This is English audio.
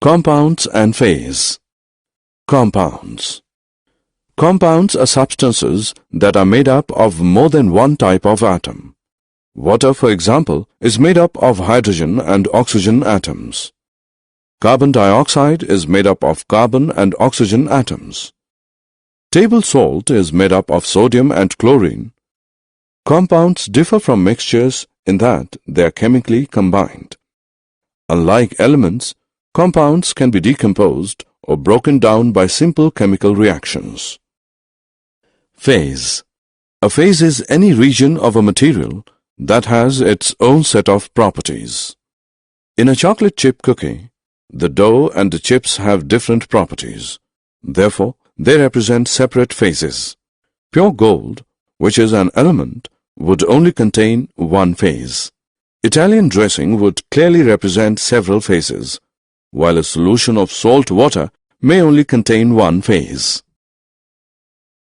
Compounds and phase. Compounds. Compounds are substances that are made up of more than one type of atom. Water, for example, is made up of hydrogen and oxygen atoms. Carbon dioxide is made up of carbon and oxygen atoms. Table salt is made up of sodium and chlorine. Compounds differ from mixtures in that they are chemically combined. Unlike elements, compounds can be decomposed or broken down by simple chemical reactions. Phase. A phase is any region of a material that has its own set of properties. In a chocolate chip cookie, the dough and the chips have different properties. Therefore, they represent separate phases. Pure gold, which is an element, would only contain one phase. Italian dressing would clearly represent several phases, while a solution of salt water may only contain one phase.